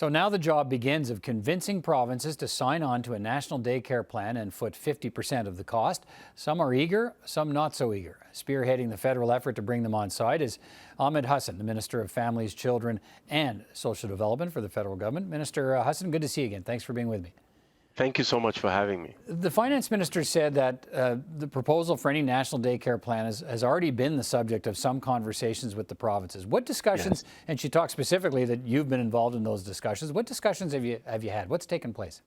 So now the job begins of convincing provinces to sign on to a national daycare plan and foot 50% of the cost. Some are eager, some not so eager. Spearheading the federal effort to bring them on side is Ahmed Hussen, the Minister of Families, Children and Social Development for the federal government. Minister Hussen, good to see you again. Thanks for being with me. Thank you so much for having me. The finance minister said that the proposal for any national daycare plan has already been the subject of some conversations with the provinces. What discussions, Yes. and she talked specifically that you've been involved in those discussions, what discussions have you had? What's taken place?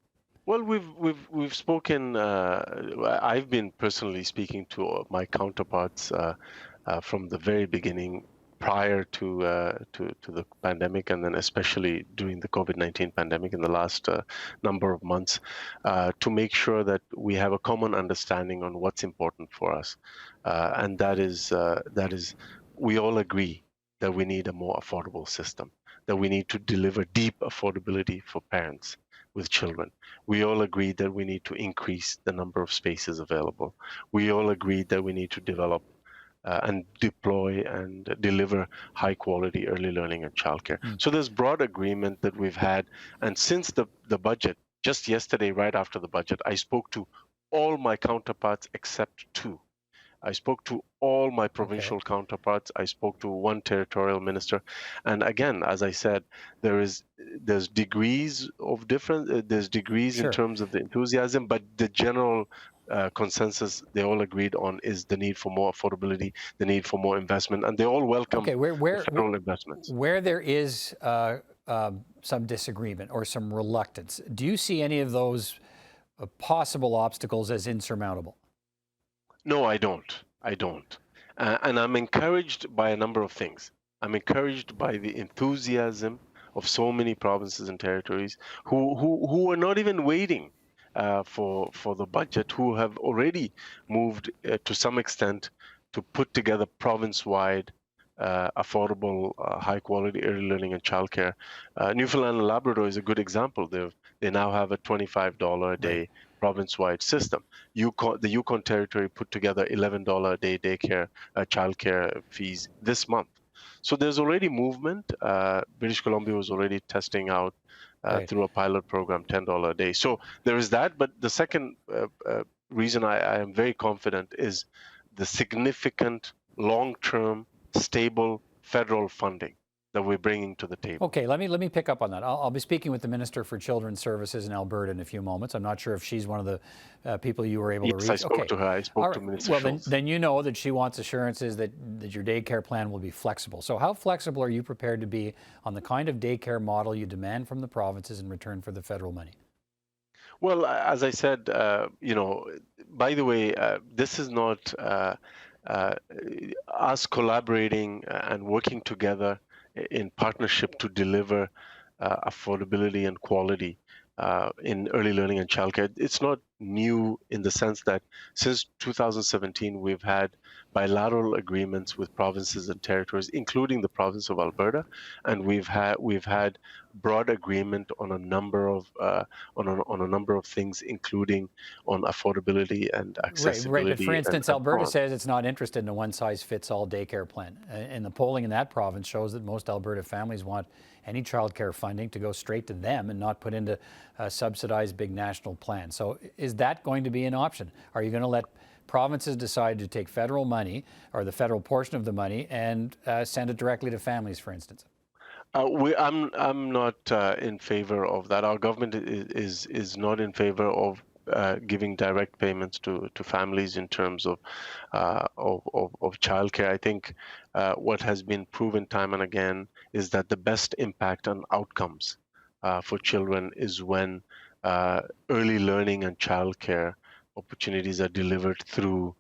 Well, we've spoken. I've been personally speaking to my counterparts from the very beginning, prior to the pandemic, and then especially during the COVID-19 pandemic in the last number of months, to make sure that we have a common understanding on what's important for us, and that is we all agree that we need a more affordable system, that we need to deliver deep affordability for parents with children. We all agreed that we need to increase the number of spaces available. We all agreed that we need to develop and deploy and deliver high quality early learning and childcare. So there's broad agreement that we've had. And since the budget, just yesterday, right after the budget, I spoke to all my counterparts except two. I spoke to all my provincial counterparts. I spoke to one territorial minister, and again, as I said, there's degrees of difference. There's degrees in terms of the enthusiasm, but the general consensus they all agreed on is the need for more affordability, the need for more investment, and they all welcome federal investments. Where there is some disagreement or some reluctance, do you see any of those possible obstacles as insurmountable? No, I don't. I don't. And I'm encouraged by a number of things. I'm encouraged by the enthusiasm of so many provinces and territories who are not even waiting for the budget, who have already moved to some extent to put together province-wide affordable, high-quality early learning and childcare. Newfoundland and Labrador is a good example. They now have a $25 a day province-wide system. The Yukon Territory put together $11 a day daycare, childcare fees this month. So there's already movement. British Columbia was already testing out through a pilot program $10 a day. So there is that. But the second reason I am very confident is the significant long-term stable federal funding that we're bringing to the table. Okay, let me pick up on that. I'll be speaking with the Minister for Children's Services in Alberta in a few moments. I'm not sure if she's one of the people you were able to reach. Yes, I spoke to her. I spoke to Minister Schultz. Then you know that she wants assurances that your daycare plan will be flexible. So how flexible are you prepared to be on the kind of daycare model you demand from the provinces in return for the federal money? Well, as I said, by the way, this is not us collaborating and working together in partnership to deliver affordability and quality in early learning and childcare. It's not new in the sense that since 2017, we've had bilateral agreements with provinces and territories, including the province of Alberta, and we've had broad agreement on a number of things, including on affordability and accessibility. Right. But for instance, Alberta says it's not interested in a one-size-fits-all daycare plan, and the polling in that province shows that most Alberta families want any childcare funding to go straight to them and not put into a subsidized big national plan. So is that going to be an option? Are you going to let provinces decide to take federal money or the federal portion of the money and send it directly to families, for instance? I'm not in favor of that. Our government is not in favor of giving direct payments to families in terms of childcare. I think what has been proven time and again is that the best impact on outcomes for children is when early learning and childcare opportunities are delivered through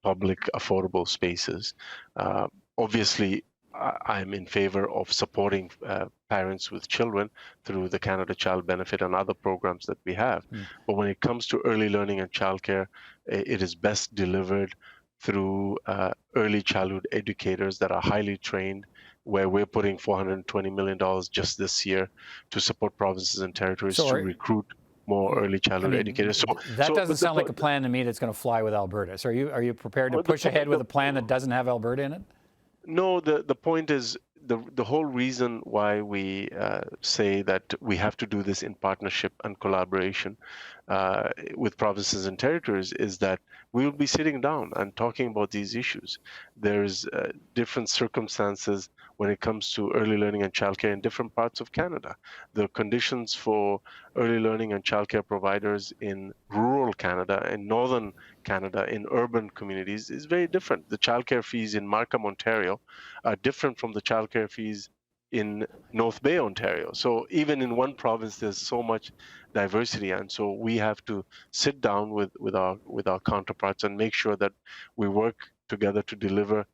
public affordable spaces. Obviously, I'm in favor of supporting parents with children through the Canada Child Benefit and other programs that we have. But when it comes to early learning and childcare, it is best delivered through early childhood educators that are highly trained, where we're putting $420 million just this year to support provinces and territories to recruit more early childhood educators. So that doesn't sound like a plan to me that's going to fly with Alberta. So are you prepared to push ahead with a plan that doesn't have Alberta in it? No, the point is the whole reason why we say that we have to do this in partnership and collaboration with provinces and territories is that we will be sitting down and talking about these issues. There's different circumstances when it comes to early learning and childcare in different parts of Canada. The conditions for early learning and childcare providers in rural Canada, in northern Canada, in urban communities is very different. The childcare fees in Markham, Ontario are different from the childcare fees in North Bay, Ontario. So even in one province, there's so much diversity, and so we have to sit down with our counterparts and make sure that we work together to deliver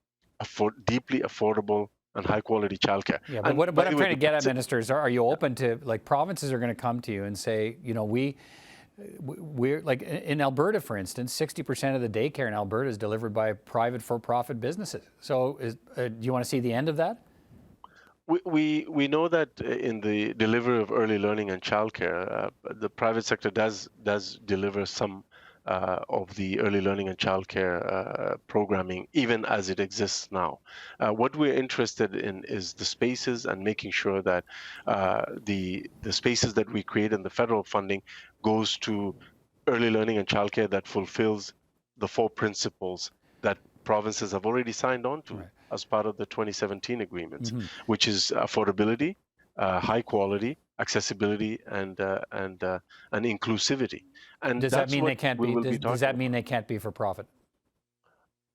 deeply affordable and high quality childcare. Yeah, but And what by I'm the way, trying to get at, Minister, is are you open to, like, provinces are going to come to you and say, you know, we're like in Alberta, for instance, 60% of the daycare in Alberta is delivered by private for-profit businesses. So do you want to see the end of that? We know that in the delivery of early learning and childcare, the private sector does deliver some of the early learning and childcare programming, even as it exists now. What we're interested in is the spaces and making sure that the spaces that we create in the federal funding goes to early learning and childcare that fulfills the four principles that provinces have already signed on to Right. as part of the 2017 agreements, which is affordability, high quality, accessibility, and inclusivity. And Does that that's mean what they can't we be? will be Does talking that mean about. they can't be for profit?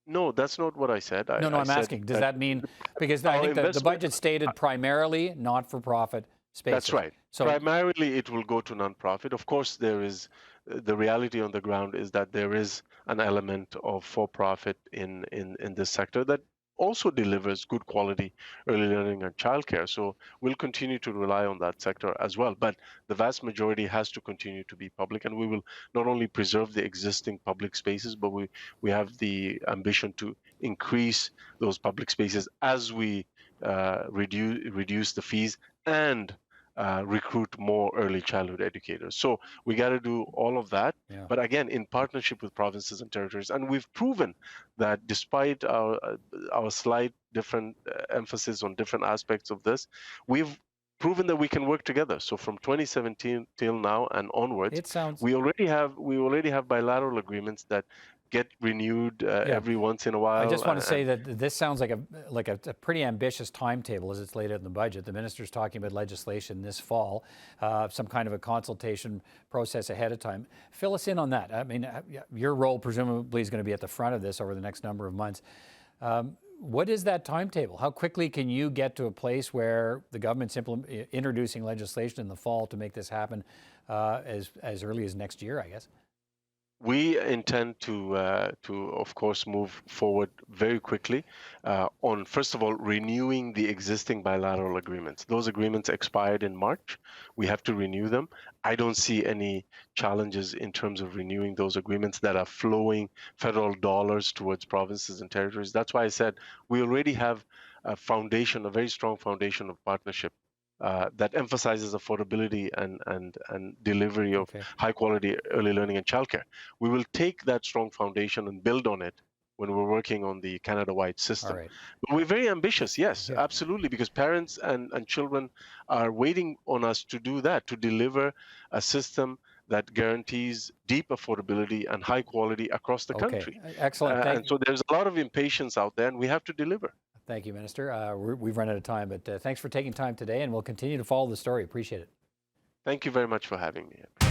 No, that's not what I said. No, I I'm said asking. Does that that mean, because I our think the investment. budget stated primarily not-for-profit spaces. That's right. So Primarily, it will go to nonprofit. Of course, there is the reality on the ground is that there is an element of for-profit in this sector that also delivers good quality early learning and childcare. So we'll continue to rely on that sector as well. But the vast majority has to continue to be public, and we will not only preserve the existing public spaces, but we have the ambition to increase those public spaces as we reduce the fees and recruit more early childhood educators. So we got to do all of that, yeah. but again, in partnership with provinces and territories. And we've proven that despite our slight different emphasis on different aspects of this, we've proven that we can work together. So from 2017 till now and onwards, It sounds. we already have bilateral agreements that get renewed Yeah. every once in a while. I just want to say that this sounds like a pretty ambitious timetable as it's laid out in the budget. The minister's talking about legislation this fall, some kind of a consultation process ahead of time. Fill us in on that. I mean, your role presumably is going to be at the front of this over the next number of months. What is that timetable? How quickly can you get to a place where the government's introducing legislation in the fall to make this happen as early as next year, I guess? We intend to, of course, move forward very quickly on, first of all, renewing the existing bilateral agreements. Those agreements expired in March. We have to renew them. I don't see any challenges in terms of renewing those agreements that are flowing federal dollars towards provinces and territories. That's why I said we already have a foundation, a very strong foundation of partnership that emphasizes affordability and delivery of high quality early learning and childcare. We will take that strong foundation and build on it when we're working on the Canada-wide system. All right. But we're very ambitious, yes, absolutely, because parents and children are waiting on us to do that, to deliver a system that guarantees deep affordability and high quality across the country. Excellent. And so there's a lot of impatience out there, and we have to deliver. Thank you, Minister. We've run out of time, but thanks for taking time today, and we'll continue to follow the story. Appreciate it. Thank you very much for having me.